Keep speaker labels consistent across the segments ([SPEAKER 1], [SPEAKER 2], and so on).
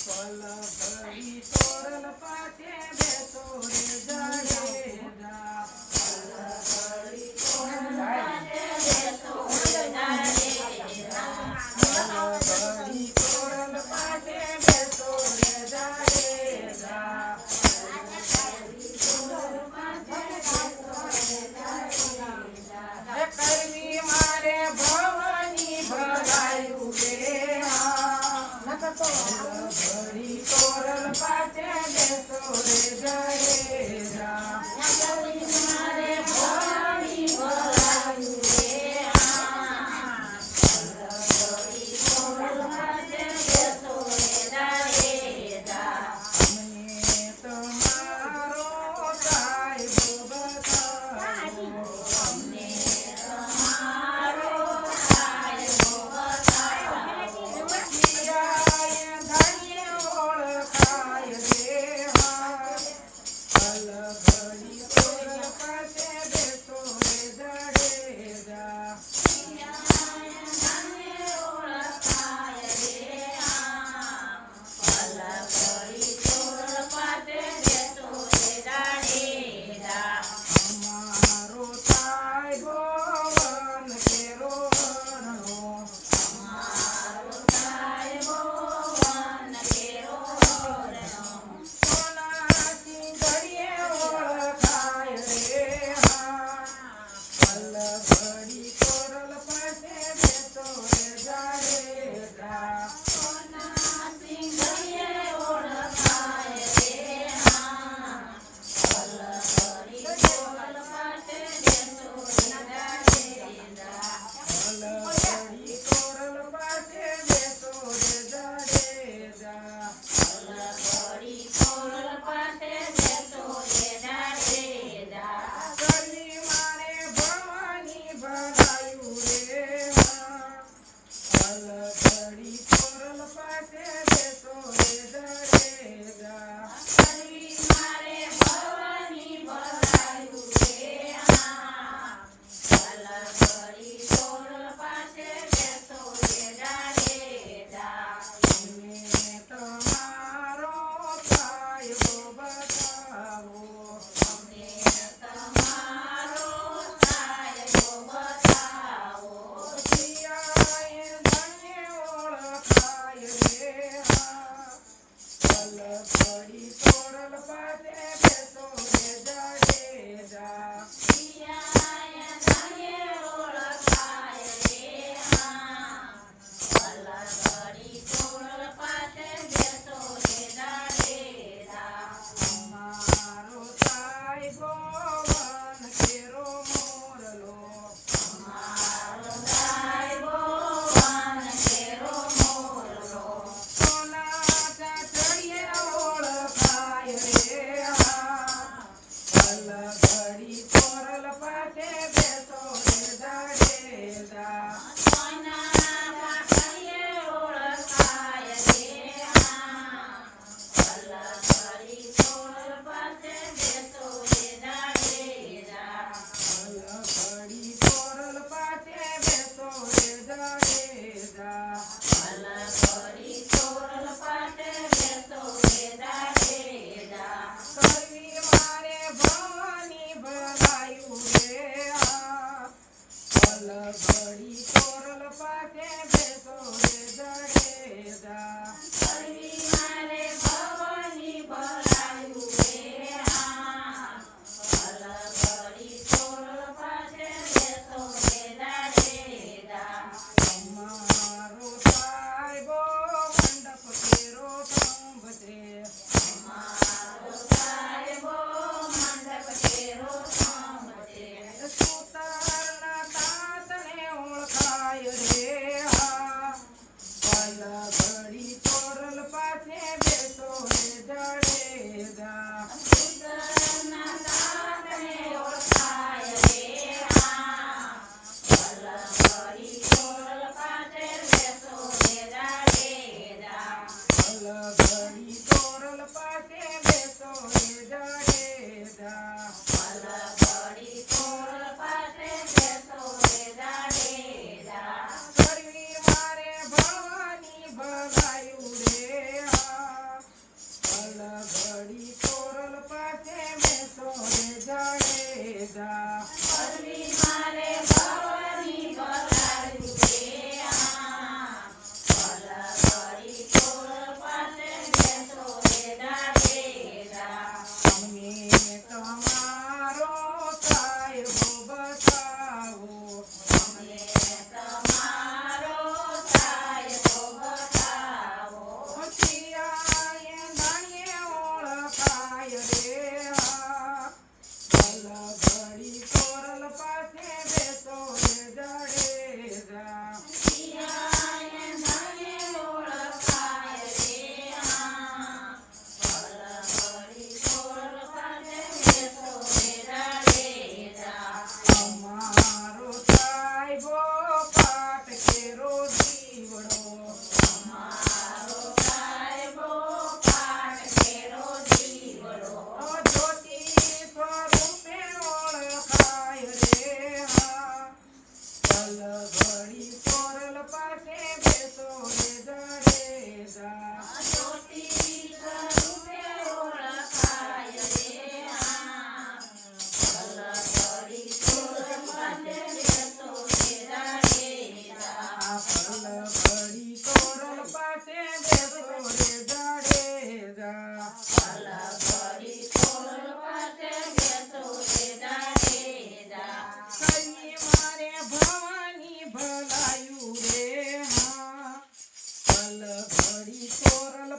[SPEAKER 1] પલ ઘડી તોરલ પાછે બેસો રે જાડેજા પલ ઘડી તોરલ પાછે બેસો રે જાડેજા પલ ઘડી તોરલ પાછે બેસો રે જાડેજા કરવી મારે ભવાની ભલાયું રે ઘડી તોરલ પાછે બેસો રે જાડેજા મારે ભવાની ભલાયું રે ઘડી તોરલ પાછે બેસો રે જાડેજા મને તમારો સાહેબ બતાવો અમને તમારો સાહેબ બતાવો પિયાએ ધન્ય ઓળખાય રે પલ ઘડી તોરલ પાછે બેસો રે જાડેજા અમારો સાહેબ વન કેરો વરણો સોનાથી ઘડીએ ઓળખાય રે પલ ઘડી તોરલ પાછે બેસો રે જાડેજા પલ ઘડી તોરલ પાછે બેસો રે જાડેજા કરવી મારે ભવાની ભલાયું રે પલ ઘડી તોરલ પાછે બેસો રે જાડેજા મને તમારો સાહેબ બતાવો પિયાએ ધન્ય ઓળખાય રે પલ ઘડી તોરલ પાછે બેસો રે જાડેજા અમારો સાહેબ વન કેરો મોરલો સોનાના ચડીએ ઓળખાય રે પલ ઘડી તોરલ પાછે બેસો રે જાડેજા પલ ઘડી તોરલ પાછે બેસો રે જાડેજા કરવી મારે ભવાની ભલાયું રે પલ ઘડી તોરલ પાછે બેસો રે જાડેજા અમારો સાહેબ મંડપ કેરો સંભજે સુતારના તાતને ઓળખાય રે પલ ઘડી તોરલ પાછે બેસો રે જાડેજા પલ ઘડી તોરલ પાછે બેસો રે જાડેજા કરવી મારે ભવાની ભલાયું રે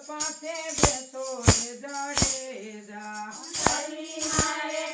[SPEAKER 1] પાસે બેસો રે જાડેજા.
[SPEAKER 2] અંતરની મારે